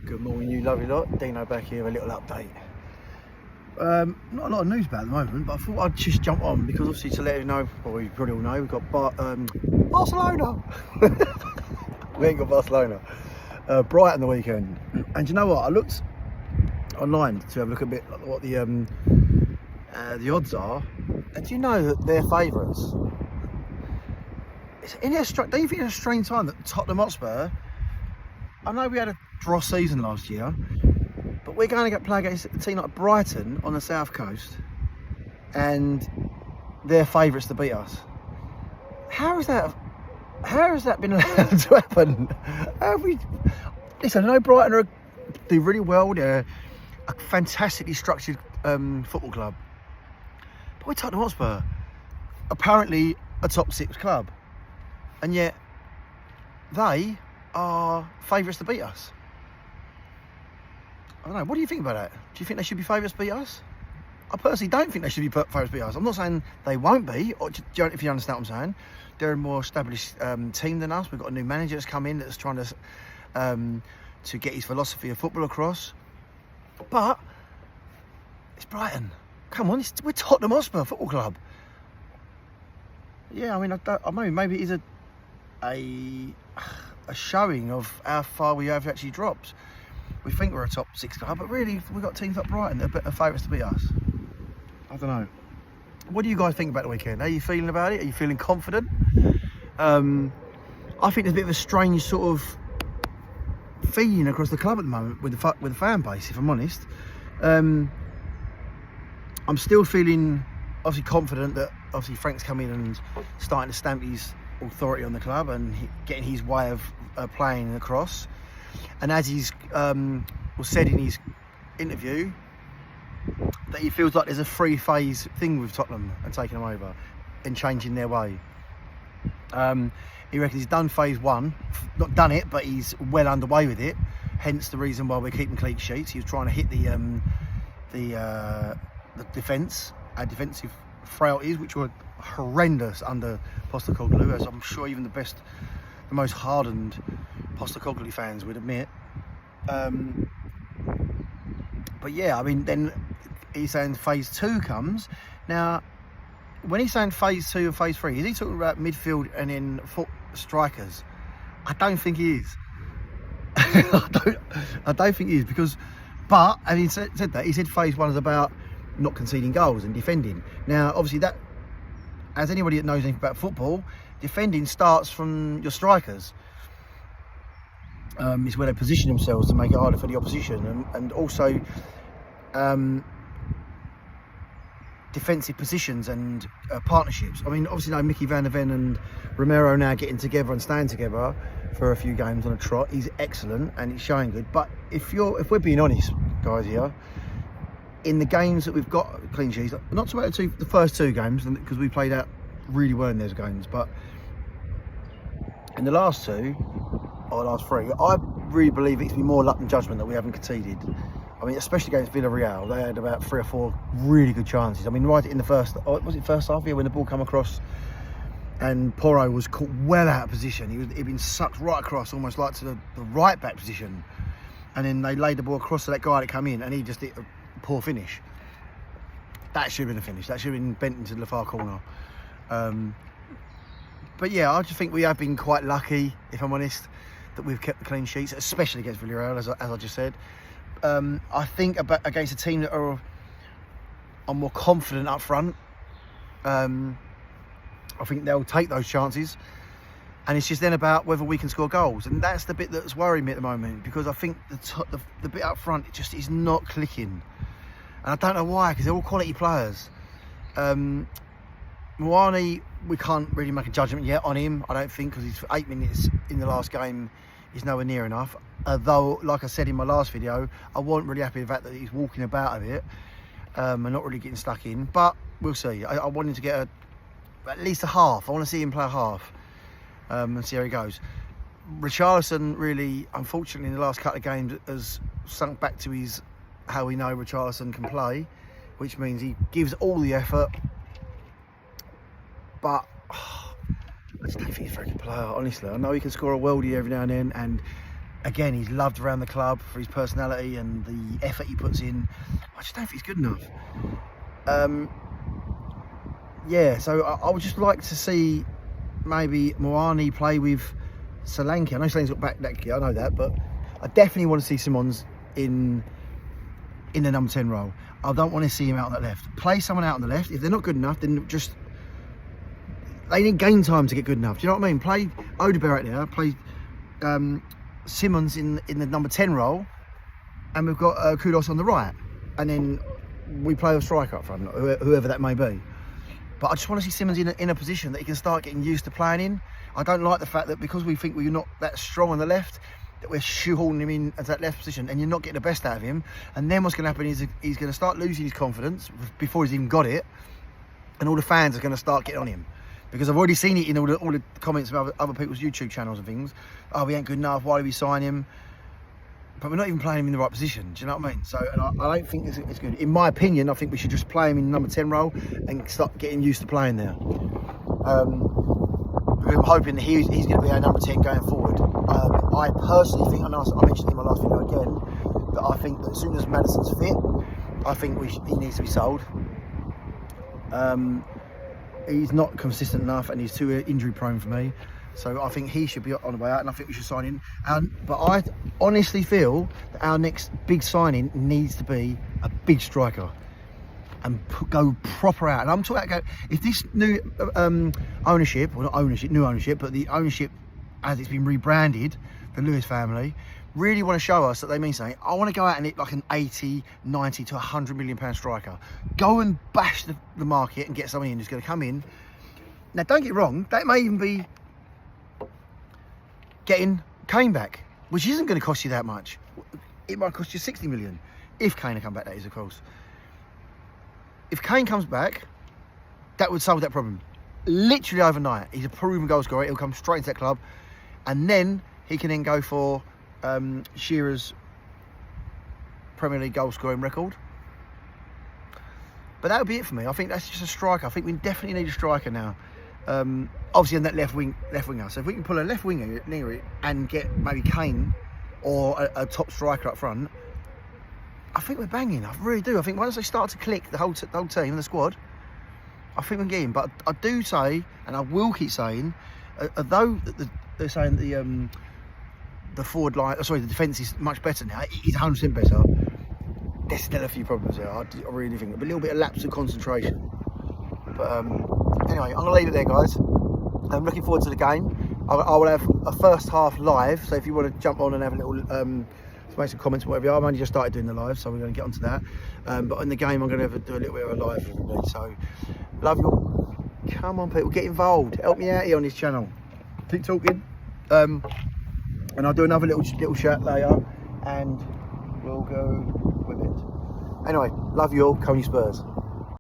Good morning, you lovely lot. Deano back here with a little update. Not a lot of news about at the moment, but I thought I'd just jump on because obviously to let you know, well, you probably all know, we've got Barcelona. We ain't got Barcelona. Brighton the weekend, and you know what? I looked online to have a look a bit like what the odds are, and do you know that they're favourites? Don't you think it's a strange time that Tottenham Hotspur? I know we had a dross season last year, but we're going to get played against a team like Brighton on the south coast, and they're favourites to beat us. How has that been allowed to happen? Listen, I know Brighton do really well. They're a fantastically structured football club, but we're Tottenham Hotspur, apparently a top 6 club, and yet they are favourites to beat us. I don't know, what do you think about that? Do you think they should be favourites to beat us? I personally don't think they should be favourites to beat us. I'm not saying they won't be, or if you understand what I'm saying. They're a more established team than us. We've got a new manager that's come in that's trying to get his philosophy of football across. But it's Brighton. Come on, we're Tottenham Hotspur Football Club. Yeah, I mean, maybe it is a showing of how far we have actually dropped. We think we're a top 6 club, but really we've got teams like Brighton that are better favourites to beat us. I don't know. What do you guys think about the weekend? How are you feeling about it? Are you feeling confident? I think there's a bit of a strange sort of feeling across the club at the moment with the fan base, if I'm honest. I'm still feeling obviously confident that obviously Frank's come in and starting to stamp his authority on the club and getting his way of playing across. And as he's said in his interview, that he feels like there's a 3-phase thing with Tottenham and taking them over and changing their way. He reckons he's done phase 1, not done it, but he's well underway with it. Hence the reason why we're keeping clean sheets. He was trying to hit the defence, our defensive frailties, which were horrendous under Postecoglou, as I'm sure even the most hardened Postecoglou fans would admit. But yeah, I mean, then he's saying phase 2 comes. Now, when he's saying phase 2 and phase 3, is he talking about midfield and then strikers? I don't think he is. I don't think he is, because, but, and he said that, he said phase 1 is about not conceding goals and defending. Now, obviously that, as anybody that knows anything about football, defending starts from your strikers. It's where they position themselves to make it harder for the opposition, and also defensive positions and partnerships. I mean, obviously now Mickey van der Ven and Romero now getting together and staying together for a few games on a trot. He's excellent and he's showing good. But if we're being honest, guys, here, in the games that we've got clean sheets, not about the first 2 games, because we played out really well in those games, but in the last 2 or last 3, I really believe it's been more luck than judgment that we haven't conceded. I mean, especially against Villarreal, they had about 3 or 4 really good chances. I mean, right in the first half here when the ball come across and Porro was caught well out of position. He'd been sucked right across, almost like to the right back position, and then they laid the ball across to that guy that come in, and he just did a poor finish. That should have been a finish. That should have been bent into the far corner. But yeah, I just think we have been quite lucky, if I'm honest, that we've kept the clean sheets, especially against Villarreal, as I just said. I think against a team that are more confident up front, I think they'll take those chances, and it's just then about whether we can score goals, and that's the bit that's worrying me at the moment, because I think the bit up front, it just is not clicking, and I don't know why, because they're all quality players. Moani, we can't really make a judgment yet on him, I don't think, because he's for 8 minutes in the last game is nowhere near enough. Though, like I said in my last video, I wasn't really happy with the fact that he's walking about a bit and not really getting stuck in. But we'll see. I want him to get at least a half. I want to see him play a half and see how he goes. Richarlison really, unfortunately, in the last couple of games has sunk back to how we know Richarlison can play, which means he gives all the effort, but I just don't think he's a very good player, honestly. I know he can score a worldie every now and then, and Again, he's loved around the club for his personality and the effort he puts in. I just don't think he's good enough. Yeah, so I would just like to see maybe Moani play with Solanke. I know Solanke's got back neck, I know that, but I definitely want to see Simons in the number 10 role. I don't want to see him out on that left. Play someone out on the left. If they're not good enough, then just they need game time to get good enough. Do you know what I mean? Play Odegaard out there. Play Simons in the number 10 role, and we've got Kudos on the right, and then we play a striker up front, whoever that may be. But I just want to see Simons in a position that he can start getting used to playing in. I don't like the fact that because we think we're not that strong on the left, that we're shoehorning him in as that left position, and you're not getting the best out of him. And then what's going to happen is he's going to start losing his confidence before he's even got it, and all the fans are going to start getting on him. Because I've already seen it in all the comments of other people's YouTube channels and things. Oh, we ain't good enough, why do we sign him? But we're not even playing him in the right position, do you know what I mean? So, and I don't think it's good. In my opinion, I think we should just play him in number 10 role and start getting used to playing there. I'm hoping that he's going to be our number 10 going forward. I personally think, and I mentioned in my last video again, that I think that as soon as Maddison's fit, I think he needs to be sold. He's not consistent enough and he's too injury prone for me. So I think he should be on the way out, and I think we should sign him. But I honestly feel that our next big signing needs to be a big striker and go proper out. And I'm talking about if this new ownership, well not ownership, new ownership, but the ownership as it's been rebranded, the Lewis family, really want to show us that they mean something. I want to go out and hit like an 80, 90 to 100 million pound striker. Go and bash the market and get someone in who's going to come in. Now don't get wrong, that may even be getting Kane back, which isn't going to cost you that much. It might cost you 60 million if Kane will come back, that is, of course. If Kane comes back, that would solve that problem literally overnight. He's a proven goal scorer. He'll come straight into that club, and then he can then go for Shearer's Premier League goal scoring record. But that would be it for me. I think that's just a striker. I think we definitely need a striker now. Obviously on that left winger. So if we can pull a left winger near it and get maybe Kane or a top striker up front, I think we're banging. I really do. I think once they start to click, the whole team, the squad, I think we're getting. But I do say, and I will keep saying, although they're saying the forward line, the defence is much better now. It's 100% better. There's still a few problems there. I really think a little bit of lapse of concentration. But anyway, I'm gonna leave it there, guys. I'm looking forward to the game. I will have a first half live, so if you want to jump on and have a little make some comments or whatever. I've only just started doing the live, so we're going to get onto that. But in the game, I'm going to do a little bit of a live for everybody. So love you all. Come on, people, get involved. Help me out here on this channel. Keep talking. And I'll do another little chat later, and we'll go with it. Anyway, love you all. Come on, you Spurs.